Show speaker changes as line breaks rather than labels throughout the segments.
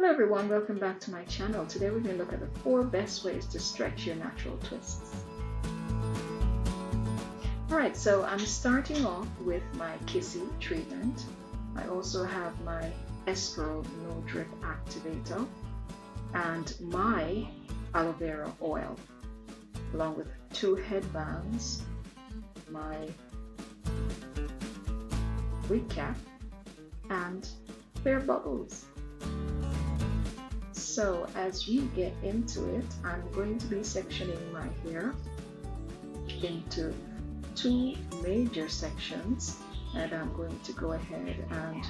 Hello everyone, welcome back to my channel. Today we're going to look at the 4 best ways to stretch your natural twists. Alright, so I'm starting off with my Kissy treatment. I also have my Espero No Drip Activator and my aloe vera oil, along with 2 headbands, my wig cap, and bare bubbles. So as we get into it, I'm going to be sectioning my hair into 2 major sections, and I'm going to go ahead and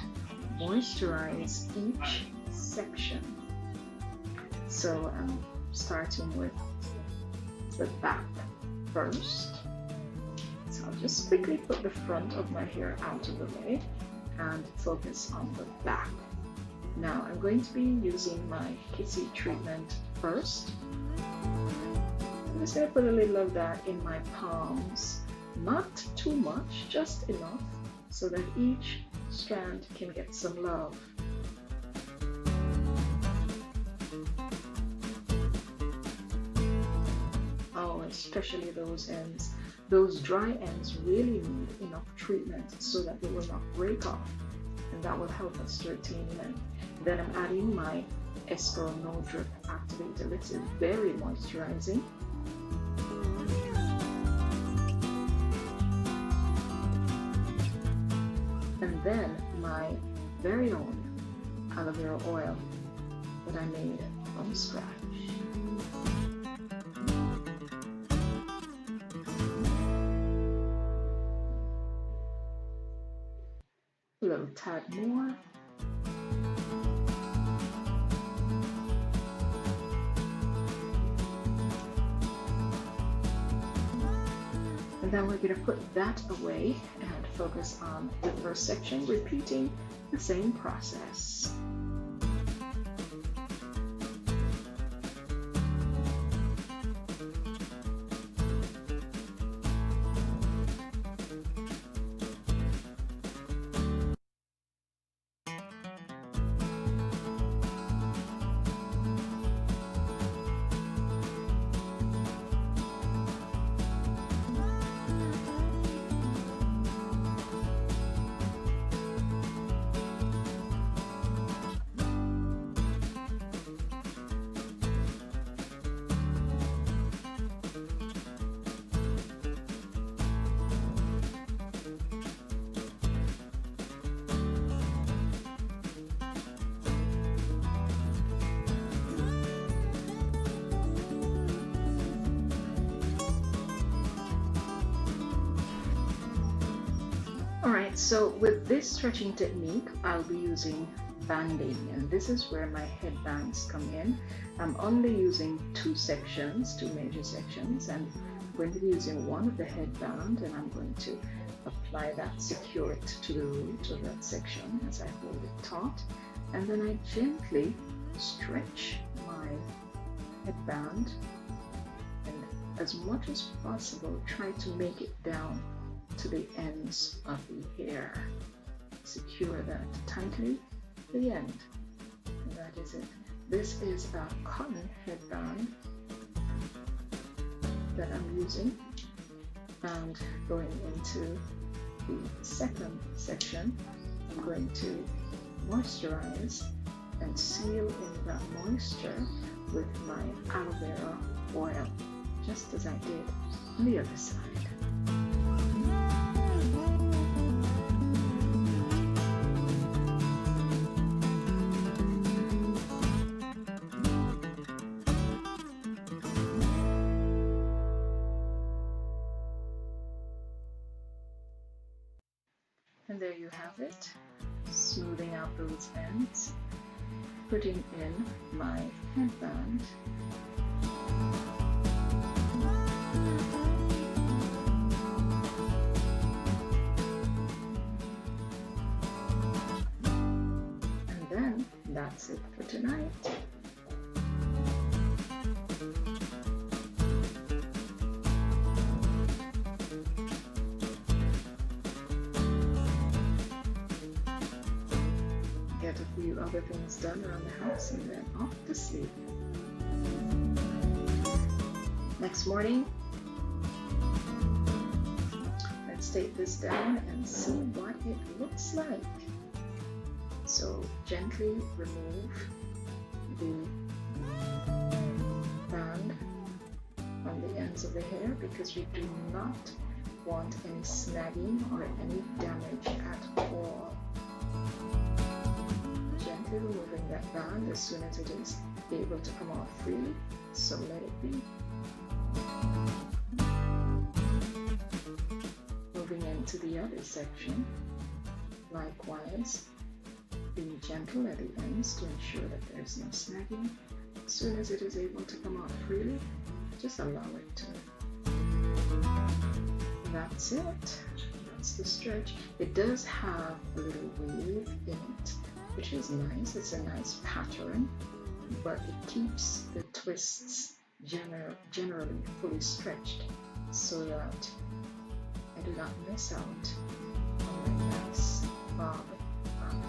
moisturize each section. So I'm starting with the back first. So I'll just quickly put the front of my hair out of the way and focus on the back. Now I'm going to be using my Kissy treatment first. I'm just going to put a little of that in my palms, not too much, just enough so that each strand can get some love. Oh, especially those ends. Those dry ends really need enough treatment so that they will not break off, and that will help us to retain length. Then I'm adding my Espero No Drip Activator. This is very moisturizing. And then my very own aloe vera oil that I made from scratch. A little tad more. And then we're going to put that away and focus on the first section, repeating the same process. Alright, so with this stretching technique, I'll be using banding, and this is where my headbands come in. I'm only using 2 sections, 2 major sections, and I'm going to be using one of the headband, and I'm going to apply that, secure it to the root of that section as I hold it taut, and then I gently stretch my headband, and as much as possible try to make it down to the ends of the hair. Secure that tightly to the end, and that is it. This is a cotton headband that I'm using, and going into the second section, I'm going to moisturize and seal in that moisture with my aloe vera oil, just as I did on the other side. And there you have it, smoothing out those ends, putting in my headband, and then that's it for tonight. get a few few other things done around the house and then off to sleep. Next morning, let's take this down and see what it looks like. So gently remove the band on the ends of the hair because we do not want any snagging or any damage at all. Gently removing that band as soon as it is able to come off freely, so let it be. Moving into the other section, likewise, being gentle at the ends to ensure that there is no snagging. As soon as it is able to come out freely, just allow it to. That's it. That's the stretch. It does have a little wave in it, which is nice. It's a nice pattern, but it keeps the twists generally fully stretched so that I do not miss out on my nice bob on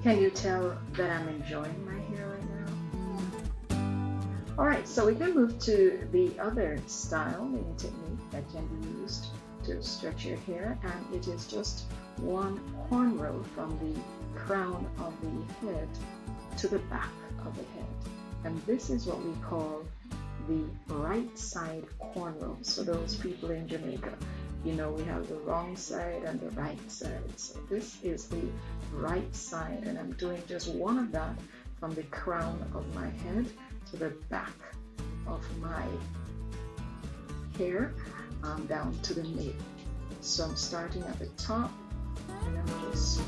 Can you tell that I'm enjoying my hair right now? Alright, so we can move to the other style and technique that can be used to stretch your hair, and it is just one cornrow from the crown of the head to the back of the head. And this is what we call the right side cornrow. So those people in Jamaica, you know, we have the wrong side and the right side. So this is the right side, and I'm doing just one of that from the crown of my head to the back of my hair down to the nape. So I'm starting at the top and I'm just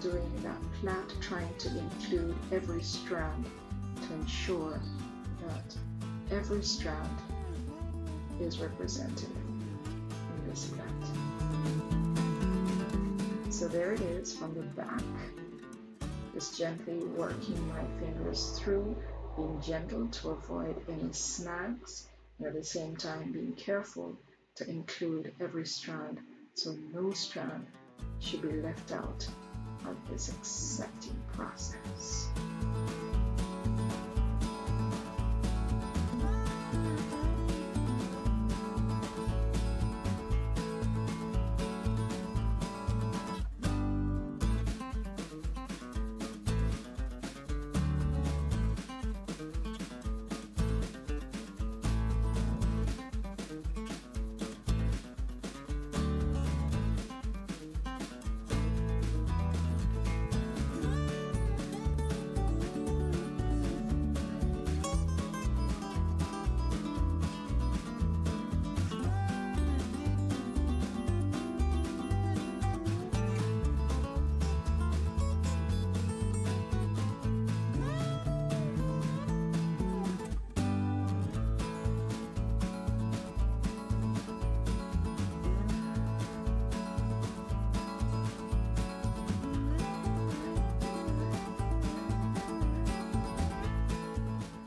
doing that flat, trying to include every strand to ensure that every strand is represented in this flat. So there it is from the back, just gently working my fingers through, being gentle to avoid any snags, and at the same time being careful to include every strand so no strand should be left out of this accepting process.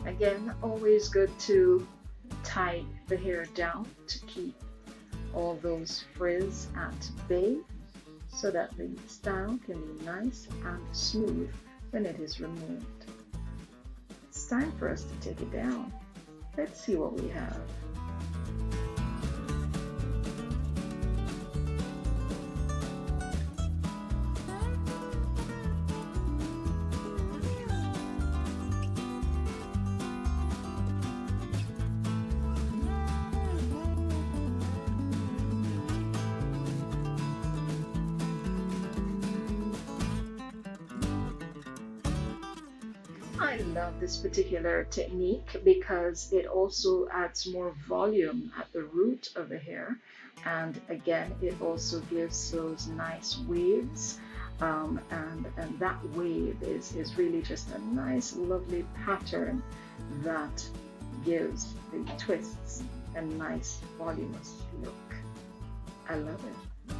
Again, always good to tie the hair down to keep all those frizz at bay so that the style can be nice and smooth when it is removed. It's time for us to take it down. Let's see what we have. I love this particular technique because it also adds more volume at the root of the hair, and again it also gives those nice waves, and that wave is really just a nice lovely pattern that gives the twists a nice voluminous look. I love it.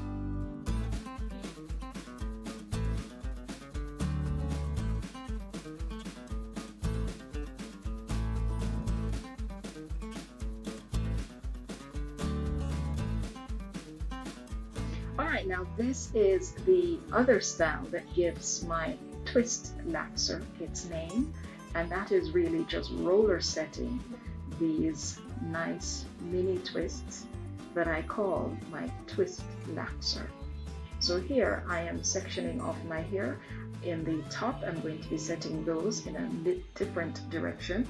Alright, now this is the other style that gives my Twistlaxer its name, and that is really just roller setting these nice mini twists that I call my Twistlaxer. So here I am sectioning off my hair. In the top I'm going to be setting those in a different direction,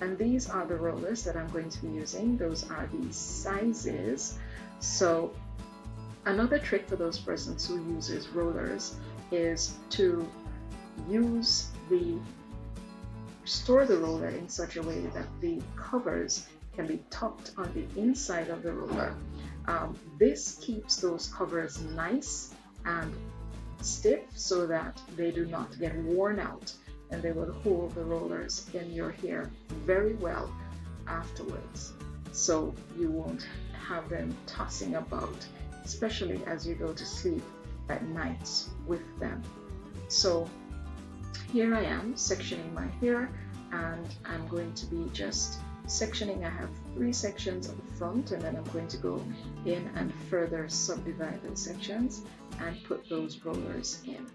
and these are the rollers that I'm going to be using. Those are the sizes. So another trick for those persons who uses rollers is to store the roller in such a way that the covers can be tucked on the inside of the roller. This keeps those covers nice and stiff so that they do not get worn out, and they will hold the rollers in your hair very well afterwards, so you won't have them tossing about, especially as you go to sleep at night with them. So here I am sectioning my hair, and I'm going to be just sectioning. I have 3 sections up front, and then I'm going to go in and further subdivide those sections and put those rollers in.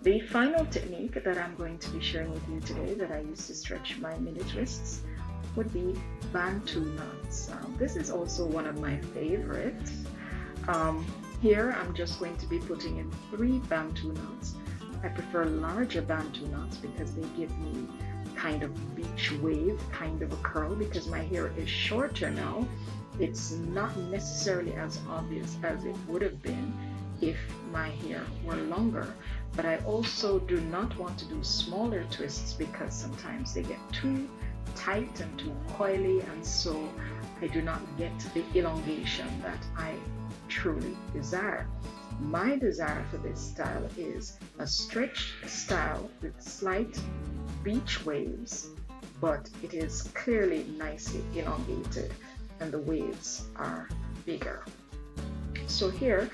The final technique that I'm going to be sharing with you today that I use to stretch my mini twists would be Bantu Knots. This is also one of my favorites. Here I'm just going to be putting in 3 Bantu Knots. I prefer larger Bantu Knots because they give me kind of beach wave, kind of a curl. Because my hair is shorter now, it's not necessarily as obvious as it would have been if my hair were longer. But I also do not want to do smaller twists because sometimes they get too tight and too coily, and so I do not get the elongation that I truly desire. My desire for this style is a stretched style with slight beach waves, but it is clearly nicely elongated and the waves are bigger. So here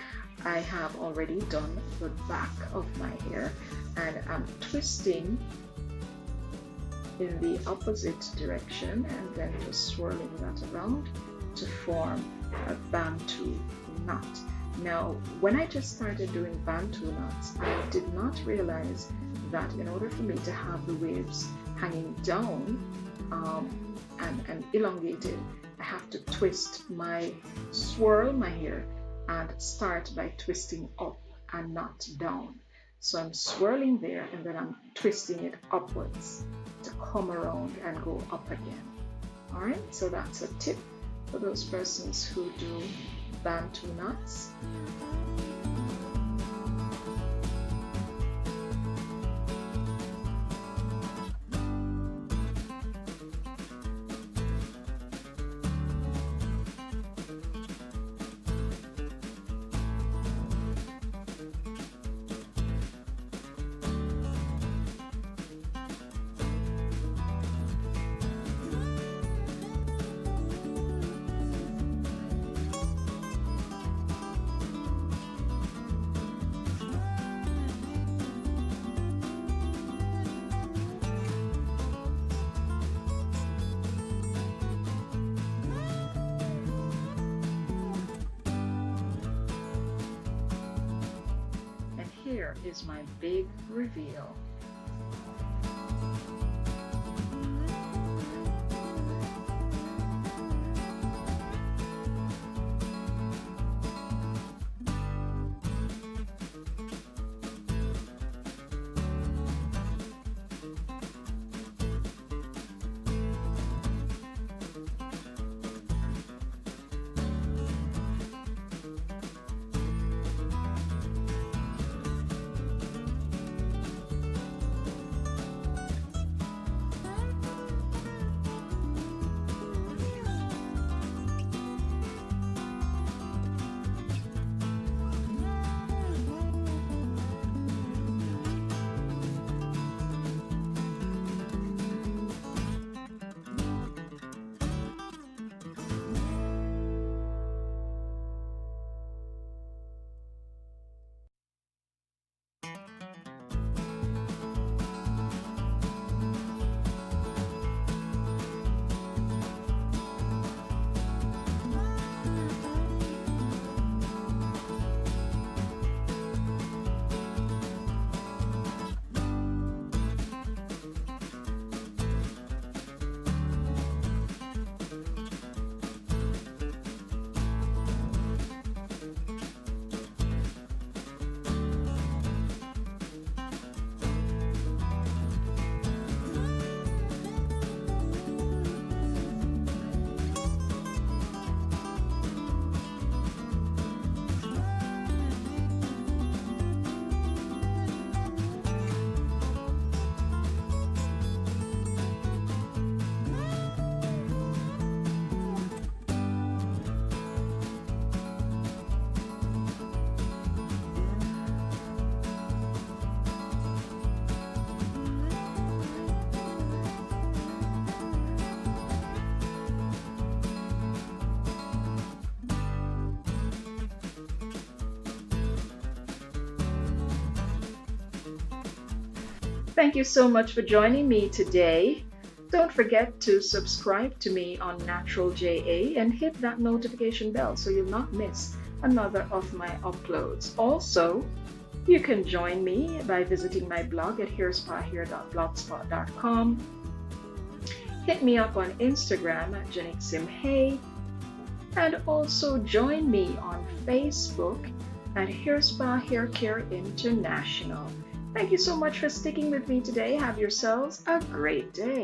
I have already done the back of my hair, and I'm twisting in the opposite direction and then just swirling that around to form a Bantu knot. Now, when I just started doing Bantu knots, I did not realize that in order for me to have the waves hanging down and elongated, I have to swirl my hair and start by twisting up and not down. So I'm swirling there and then I'm twisting it upwards to come around and go up again. All right, so that's a tip for those persons who do Bantu knots. Here is my big reveal. Thank you so much for joining me today. Don't forget to subscribe to me on Natural JA and hit that notification bell so you'll not miss another of my uploads. Also, you can join me by visiting my blog at hairspahair.blogspot.com. Hit me up on Instagram at JeniximHay, and also join me on Facebook at Hairspa Hair Care International. Thank you so much for sticking with me today. Have yourselves a great day.